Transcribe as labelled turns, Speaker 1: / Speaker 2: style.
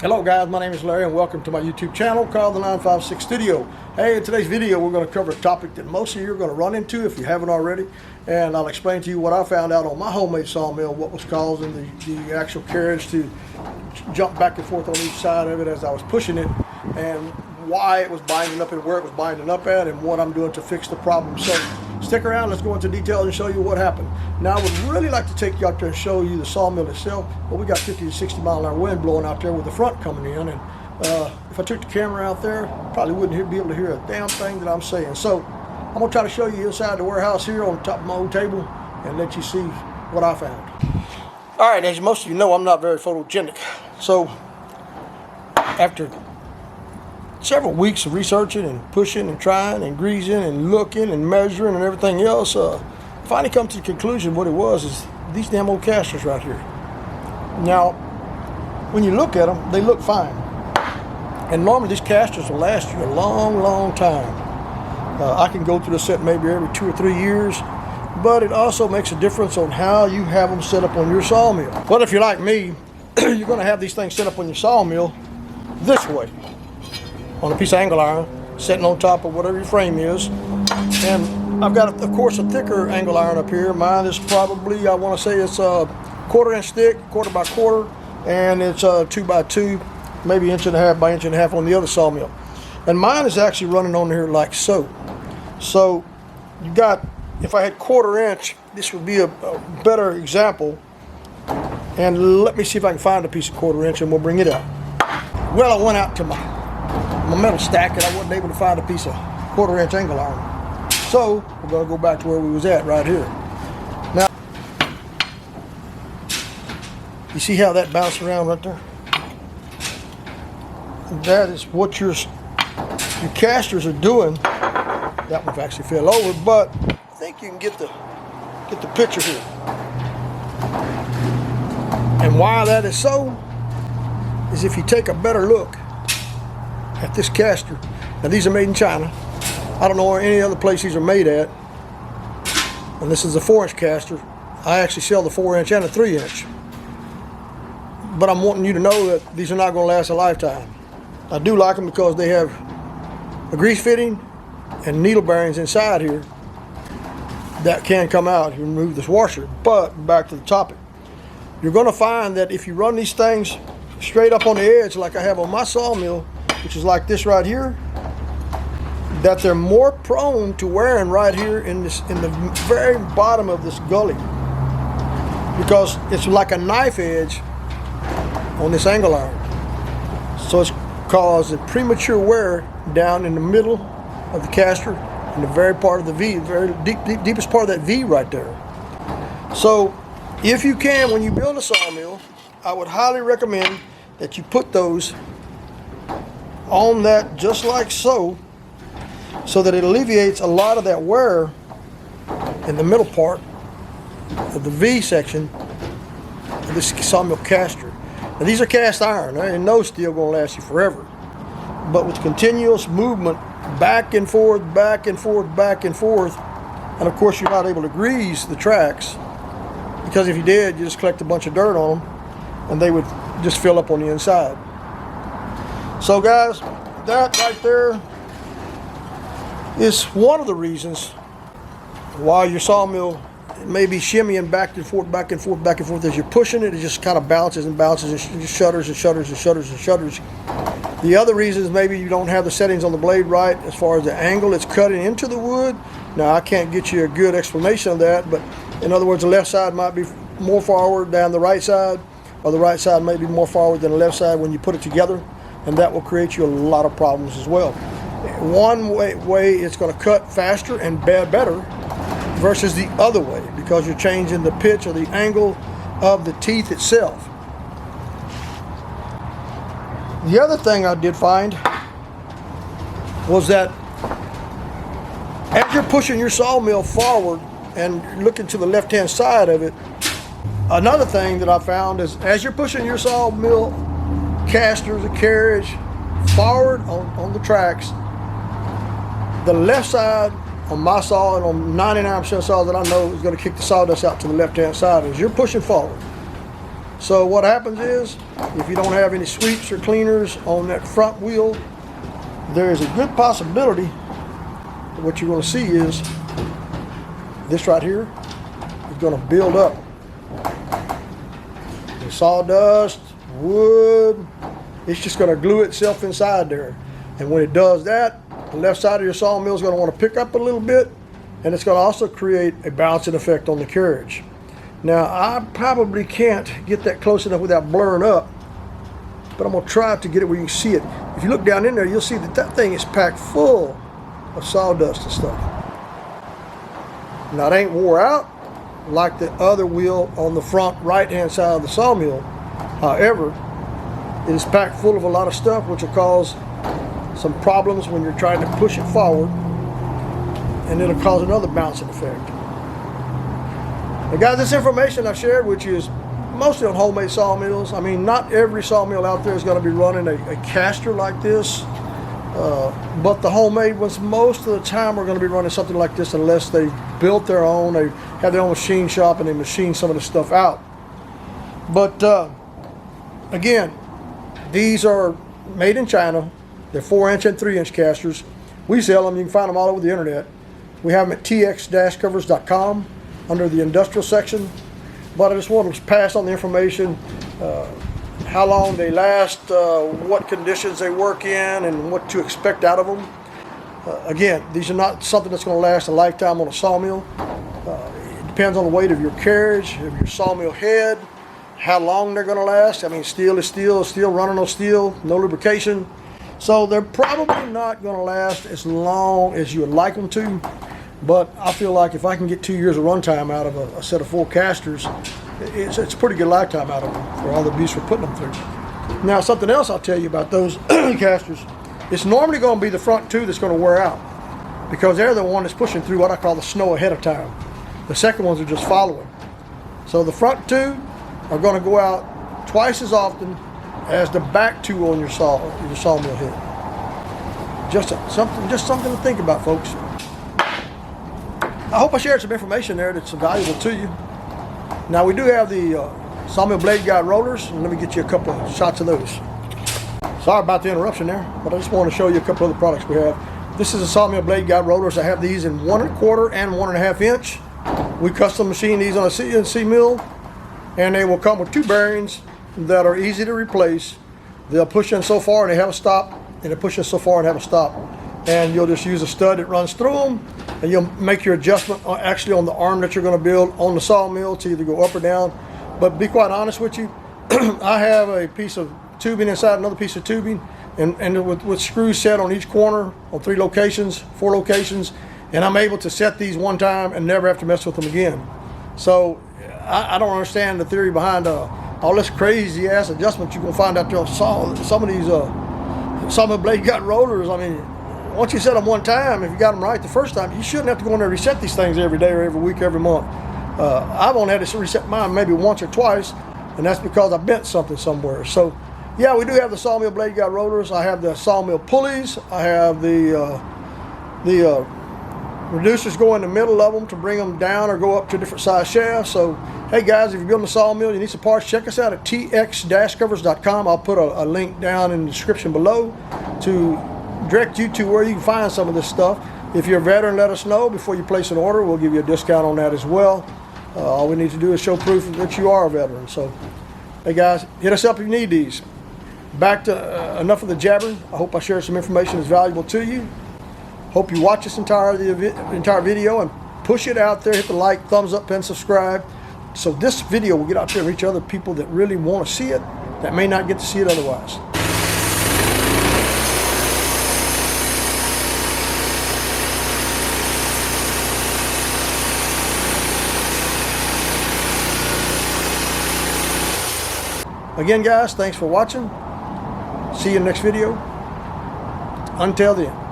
Speaker 1: Hello guys, my name is Larry and welcome to my YouTube channel called the 956 Studio. Hey, in today's video we're going to cover a topic that most of you are going to run into if you haven't already, and I'll explain to you what I found out on my homemade sawmill, what was causing the actual carriage to jump back and forth on each side of it as I was pushing it, and why it was binding up and where it was binding up at, and what I'm doing to fix the problem. So stick around, let's go into detail and show you what happened. Now I would really like to take you out there and show you the sawmill itself, but we got 50 to 60 mile an hour wind blowing out there with the front coming in, and if I took the camera out there, probably wouldn't be able to hear a damn thing that I'm saying. So I'm going to try to show you inside the warehouse here on top of my old table and let you see what I found. Alright, as most of you know, I'm not very photogenic. So after several weeks of researching and pushing and trying and greasing and looking and measuring and everything else, finally come to the conclusion what it was is these damn old casters right here. Now, when you look at them, they look fine. And normally these casters will last you a long, long time. I can go through the set maybe every 2 or 3 years, but it also makes a difference on how you have them set up on your sawmill. Well, if you're like me, you're going to have these things set up on your sawmill this way, on a piece of angle iron, sitting on top of whatever your frame is. And I've got, of course, a thicker angle iron up here. Mine is probably, I want to say it's a 1/4 inch thick, 1/4 by 1/4, and it's 2 by 2, maybe 1.5 by 1.5 on the other sawmill. And mine is actually running on here like so. So you got, if I had 1/4 inch, this would be a better example. And let me see if I can find a piece of 1/4 inch and we'll bring it out. Well, I went out to my metal stack and I wasn't able to find a piece of 1/4 inch angle iron. So we're going to go back to where we was at right here. Now, you see how that bounced around right there? That is what your casters are doing. That one actually fell over, but I think you can get the picture here. And why that is so is if you take a better look at this caster. Now these are made in China. I don't know where any other place these are made at. And this is a 4-inch caster. I actually sell the 4-inch and a 3-inch. But I'm wanting you to know that these are not going to last a lifetime. I do like them because they have a grease fitting and needle bearings inside here that can come out and remove this washer. But back to the topic. You're going to find that if you run these things straight up on the edge like I have on my sawmill, which is like this right here, that they're more prone to wearing right here in the very bottom of this gully, because it's like a knife edge on this angle iron. So it's caused a premature wear down in the middle of the caster, in the very part of the V, the very deepest part of that V right there. So if you can, when you build a sawmill, I would highly recommend that you put those on that just like so that it alleviates a lot of that wear in the middle part of the V section of this sawmill caster. Now these are cast iron, there ain't no steel going to last you forever, but with continuous movement back and forth, back and forth, back and forth, and of course you're not able to grease the tracks, because if you did, you just collect a bunch of dirt on them and they would just fill up on the inside. So guys, that right there is one of the reasons why your sawmill may be shimmying back and forth, back and forth, back and forth. As you're pushing it, it just kind of bounces and bounces and just shudders and shudders and shudders and shudders. The other reason is maybe you don't have the settings on the blade right as far as the angle it's cutting into the wood. Now I can't get you a good explanation of that, but in other words, the left side might be more forward than the right side, or the right side may be more forward than the left side when you put it together, and that will create you a lot of problems as well. One way it's going to cut faster and better versus the other way, because you're changing the pitch or the angle of the teeth itself. The other thing I did find was that as you're pushing your sawmill forward and looking to the left-hand side of it, another thing that I found is as you're pushing your sawmill casters, the carriage, forward on the tracks, the left side on my saw and on 99% of saws that I know is going to kick the sawdust out to the left-hand side. As you're pushing forward, So what happens is, if you don't have any sweeps or cleaners on that front wheel, there is a good possibility that what you're going to see is this right here is going to build up. The sawdust, wood, it's just going to glue itself inside there. And when it does that, the left side of your sawmill is going to want to pick up a little bit, and it's going to also create a bouncing effect on the carriage. Now, I probably can't get that close enough without blurring up, but I'm going to try to get it where you can see it. If you look down in there, you'll see that that thing is packed full of sawdust and stuff. Now, it ain't wore out like the other wheel on the front right-hand side of the sawmill. However, it is packed full of a lot of stuff, which will cause some problems when you're trying to push it forward, and it'll cause another bouncing effect. Now guys, this information I've shared with you is mostly on homemade sawmills. I mean, not every sawmill out there is going to be running a caster like this, but the homemade ones most of the time are going to be running something like this unless they've built their own, they have their own machine shop and they machine some of the stuff out. But again, these are made in China. They're 4-inch and 3-inch casters. We sell them. You can find them all over the internet. We have them at tx-covers.com under the industrial section. But I just wanted to pass on the information, how long they last, what conditions they work in, and what to expect out of them. Again, these are not something that's going to last a lifetime on a sawmill. It depends on the weight of your carriage, of your sawmill head, how long they're going to last. I mean, steel is steel, steel running on steel, no lubrication. So they're probably not going to last as long as you would like them to. But I feel like if I can get 2 years of runtime out of a set of 4 casters, it's a pretty good lifetime out of them for all the abuse we're putting them through. Now, something else I'll tell you about those casters, it's normally going to be the front 2 that's going to wear out, because they're the one that's pushing through what I call the snow ahead of time. The second ones are just following. So the front 2 are going to go out twice as often as the back 2 on your sawmill head. Just something to think about, folks. I hope I shared some information there that's valuable to you. Now, we do have the Sawmill Blade Guide rollers, and let me get you a couple of shots of those. Sorry about the interruption there, but I just want to show you a couple of other products we have. This is a Sawmill Blade Guide rollers. I have these in 1 1/4 and 1 1/2 inch. We custom machine these on a CNC mill, and they will come with 2 bearings that are easy to replace. They'll push in so far and they have a stop, and they push in so far and have a stop. And you'll just use a stud that runs through them, and you'll make your adjustment actually on the arm that you're going to build on the sawmill to either go up or down. But to be quite honest with you, I have a piece of tubing inside another piece of tubing, and with screws set on each corner on 3 locations, 4 locations, and I'm able to set these one time and never have to mess with them again. So I don't understand the theory behind all this crazy ass adjustment you're going to find out there on some of these Sawmill Blade Guide rollers. I mean, once you set them one time, if you got them right the first time, you shouldn't have to go in there and reset these things every day or every week, every month. I've only had to reset mine maybe once or twice, and that's because I bent something somewhere. So, yeah, we do have the Sawmill Blade Guide rollers. I have the sawmill pulleys. I have the reducers go in the middle of them to bring them down or go up to different size shafts. So, hey guys, if you're building a sawmill, you need some parts, check us out at tx-covers.com. I'll put a link down in the description below to direct you to where you can find some of this stuff. If you're a veteran, let us know before you place an order. We'll give you a discount on that as well. All we need to do is show proof that you are a veteran. So, hey guys, hit us up if you need these. Back to enough of the jabbering. I hope I shared some information that's valuable to you. Hope you watch this entire video and push it out there. Hit the like, thumbs up, and subscribe. So this video will get out there and reach other people that really want to see it, that may not get to see it otherwise. Again, guys, thanks for watching. See you in the next video. Until then.